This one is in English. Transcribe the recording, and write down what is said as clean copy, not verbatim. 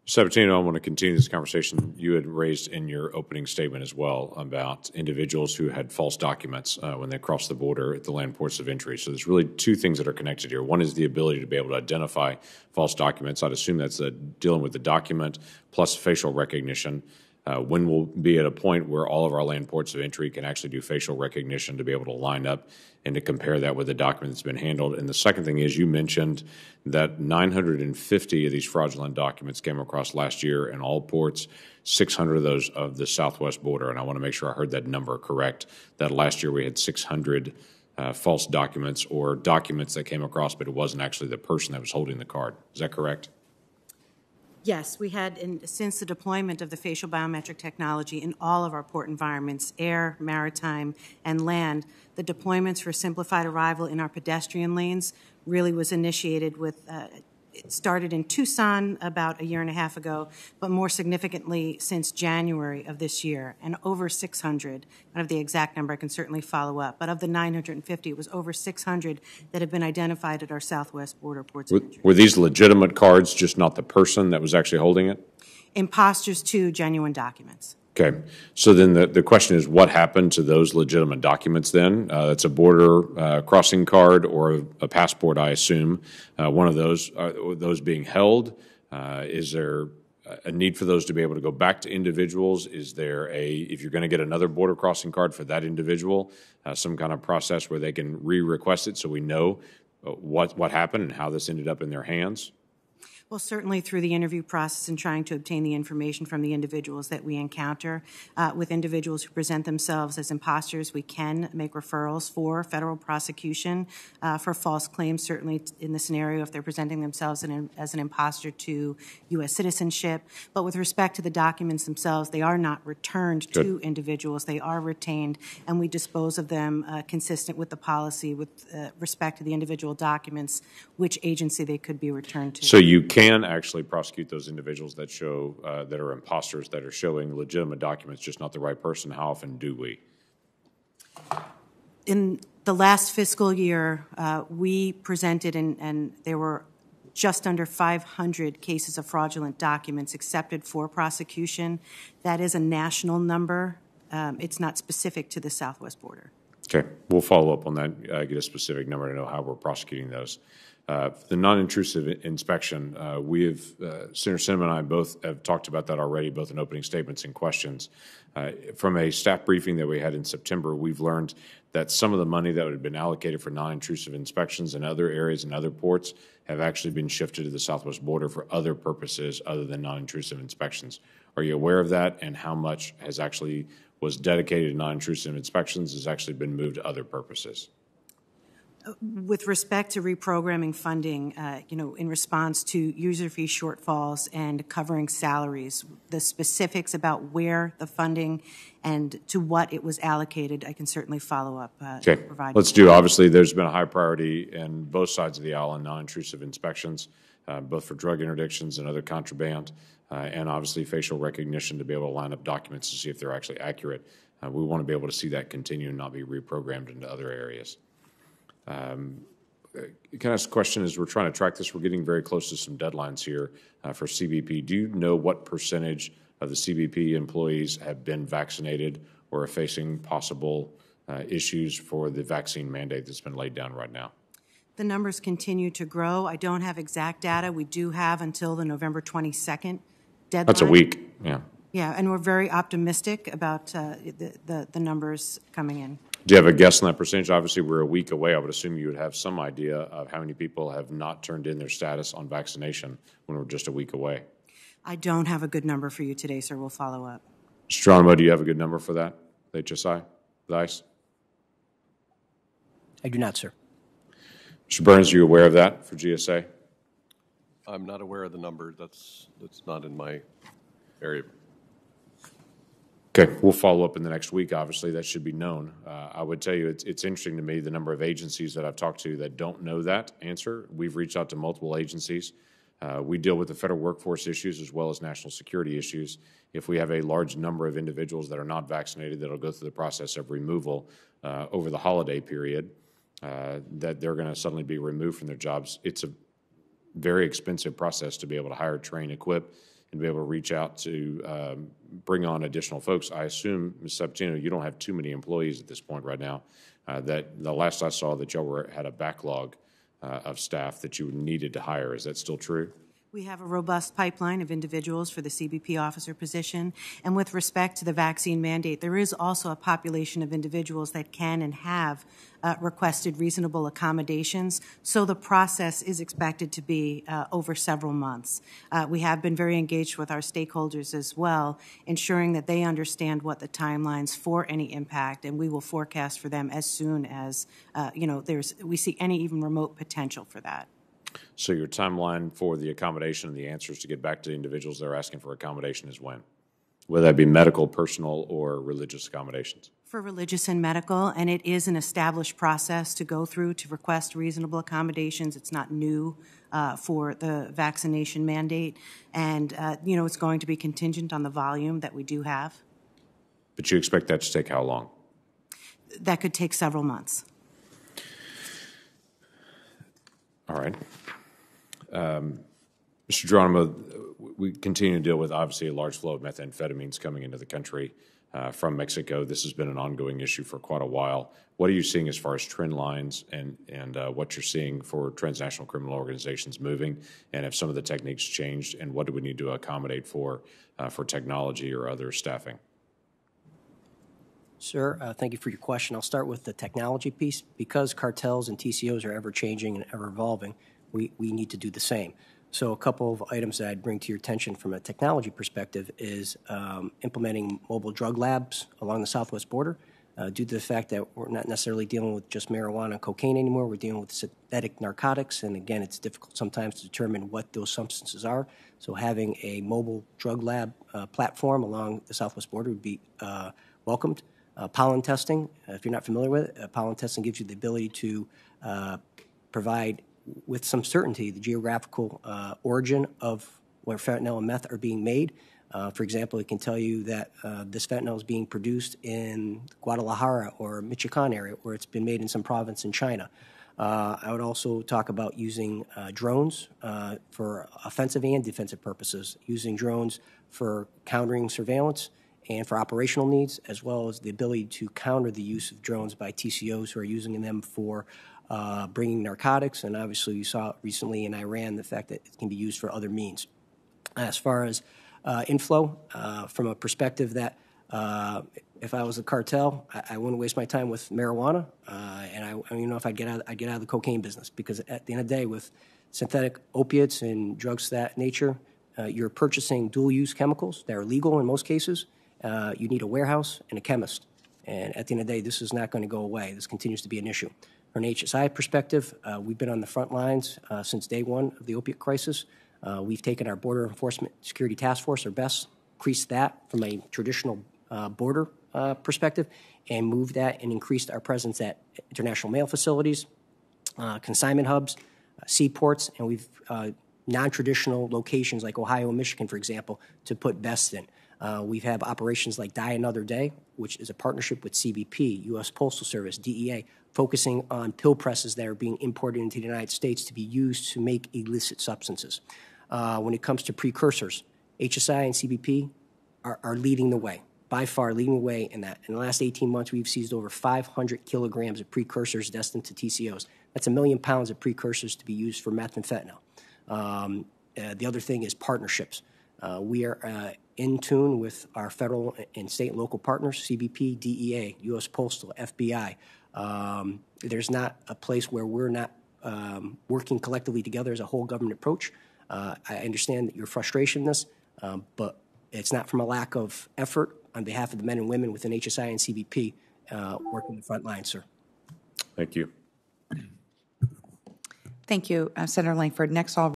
Sabatino, I want to continue this conversation you had raised in your opening statement as well about individuals who had false documents when they crossed the border at the land ports of entry. So there's really two things that are connected here. One is the ability to be able to identify false documents. I'd assume that's dealing with the document plus facial recognition. When we'll be at a point where all of our land ports of entry can actually do facial recognition to be able to line up and to compare that with the document that's been handled. And the second thing is you mentioned that 950 of these fraudulent documents came across last year in all ports, 600 of those of the southwest border. And I want to make sure I heard that number correct, that last year we had 600 false documents or documents that came across, but it wasn't actually the person that was holding the card. Is that correct? Yes, we had, since the deployment of the facial biometric technology in all of our port environments, air, maritime, and land, the deployments for simplified arrival in our pedestrian lanes really was initiated with, it started in Tucson about a year and a half ago, but more significantly since January of this year, and over 600. I don't have the exact number, I can certainly follow up, but of the 950, it was over 600 that have been identified at our southwest border ports of entry. Were these legitimate cards, just not the person that was actually holding it? Imposters to genuine documents. Okay. So then the question is, what happened to those legitimate documents then? It's a border crossing card or a passport, I assume. One of those, are those being held? Is there a need for those to be able to go back to individuals? Is there if you're going to get another border crossing card for that individual, some kind of process where they can re-request it so we know what happened and how this ended up in their hands? Well, certainly through the interview process and trying to obtain the information from the individuals that we encounter. With individuals who present themselves as imposters, we can make referrals for federal prosecution for false claims, certainly in the scenario if they're presenting themselves as an imposter to U.S. citizenship. But with respect to the documents themselves, they are not returned to individuals. They are retained, and we dispose of them consistent with the policy with respect to the individual documents, which agency they could be returned to. So you can actually prosecute those individuals that show that are imposters, that are showing legitimate documents, just not the right person. How often do we? In the last fiscal year, we presented, and there were just under 500 cases of fraudulent documents accepted for prosecution. That is a national number. It's not specific to the southwest border. Okay, we'll follow up on that, get a specific number to know how we're prosecuting those. The non-intrusive inspection, Senator Sinema and I both have talked about that already, both in opening statements and questions. From a staff briefing that we had in September, we've learned that some of the money that had been allocated for non-intrusive inspections in other areas and other ports have actually been shifted to the southwest border for other purposes other than non-intrusive inspections. Are you aware of that, and how much was dedicated to non-intrusive inspections has actually been moved to other purposes? With respect to reprogramming funding, in response to user fee shortfalls and covering salaries, the specifics about where the funding and to what it was allocated, I can certainly follow up. Okay, let's do. Obviously, there's been a high priority in both sides of the aisle on non-intrusive inspections, both for drug interdictions and other contraband, and obviously facial recognition to be able to line up documents to see if they're actually accurate. We want to be able to see that continue and not be reprogrammed into other areas. Can I ask a question as we're trying to track this? We're getting very close to some deadlines here for CBP. Do you know what percentage of the CBP employees have been vaccinated or are facing possible issues for the vaccine mandate that's been laid down right now? The numbers continue to grow. I don't have exact data. We do have until the November 22nd deadline. That's a week, yeah. Yeah, and we're very optimistic about the numbers coming in. Do you have a guess on that percentage? Obviously, we're a week away. I would assume you would have some idea of how many people have not turned in their status on vaccination when we're just a week away. I don't have a good number for you today, sir. We'll follow up. Mr. Geronimo, do you have a good number for that, the HSI, the ICE? I do not, sir. Mr. Burns, are you aware of that for GSA? I'm not aware of the number. That's not in my area. Okay, we'll follow up in the next week. Obviously, that should be known. I would tell you it's interesting to me the number of agencies that I've talked to that don't know that answer. We've reached out to multiple agencies. We deal with the federal workforce issues as well as national security issues. If we have a large number of individuals that are not vaccinated that'll go through the process of removal over the holiday period, that they're going to suddenly be removed from their jobs, very expensive process to be able to hire, train, equip, and be able to reach out to bring on additional folks. I assume, Ms. Sabatino, you don't have too many employees at this point right now. That the last I saw that y'all had a backlog of staff that you needed to hire. Is that still true? We have a robust pipeline of individuals for the CBP officer position. And with respect to the vaccine mandate, there is also a population of individuals that can and have requested reasonable accommodations. So the process is expected to be over several months. We have been very engaged with our stakeholders as well, ensuring that they understand what the timelines for any impact, and we will forecast for them as soon as we see any even remote potential for that. So your timeline for the accommodation and the answers to get back to the individuals that are asking for accommodation is when? Whether that be medical, personal, or religious accommodations? For religious and medical, and it is an established process to go through to request reasonable accommodations. It's not new for the vaccination mandate, and it's going to be contingent on the volume that we do have. But you expect that to take how long? That could take several months. All right. Mr. Geronimo, we continue to deal with, obviously, a large flow of methamphetamines coming into the country from Mexico. This has been an ongoing issue for quite a while. What are you seeing as far as trend lines and what you're seeing for transnational criminal organizations moving, and if some of the techniques changed, and what do we need to accommodate for technology or other staffing? Sir, thank you for your question. I'll start with the technology piece. Because cartels and TCOs are ever-changing and ever-evolving, we need to do the same. So a couple of items that I'd bring to your attention from a technology perspective is implementing mobile drug labs along the southwest border. Due to the fact that we're not necessarily dealing with just marijuana and cocaine anymore, we're dealing with synthetic narcotics, and again, it's difficult sometimes to determine what those substances are. So having a mobile drug lab platform along the southwest border would be welcomed. Pollen testing, if you're not familiar with it, pollen testing gives you the ability to provide with some certainty the geographical origin of where fentanyl and meth are being made. For example, it can tell you that this fentanyl is being produced in Guadalajara or Michoacan area, or it's been made in some province in China. I would also talk about using drones for offensive and defensive purposes, using drones for countering surveillance and for operational needs, as well as the ability to counter the use of drones by TCOs who are using them for bringing narcotics. And obviously, you saw recently in Iran the fact that it can be used for other means. As far as inflow, from a perspective that if I was a cartel, I wouldn't waste my time with marijuana, and if I'd get out of the cocaine business, because at the end of the day, with synthetic opiates and drugs of that nature, you're purchasing dual-use chemicals that are legal in most cases. You need a warehouse and a chemist. And at the end of the day, this is not going to go away. This continues to be an issue. From an HSI perspective, we've been on the front lines since day one of the opiate crisis. We've taken our Border Enforcement Security Task Force, or BESS, increased that from a traditional border perspective, and moved that and increased our presence at international mail facilities, consignment hubs, seaports, and we've non-traditional locations like Ohio and Michigan, for example, to put BESS in. We have operations like Die Another Day, which is a partnership with CBP, U.S. Postal Service, DEA, focusing on pill presses that are being imported into the United States to be used to make illicit substances. When it comes to precursors, HSI and CBP are leading the way, by far leading the way in that. In the last 18 months, we've seized over 500 kilograms of precursors destined to TCOs. That's 1 million pounds of precursors to be used for meth and fentanyl. The other thing is partnerships. We are in tune with our federal and state and local partners, CBP, DEA, U.S. Postal, FBI. There's not a place where we're not working collectively together as a whole government approach. I understand your frustration in this, but it's not from a lack of effort on behalf of the men and women within HSI and CBP working the front line, sir. Thank you. Thank you, Senator Lankford. Next, I'll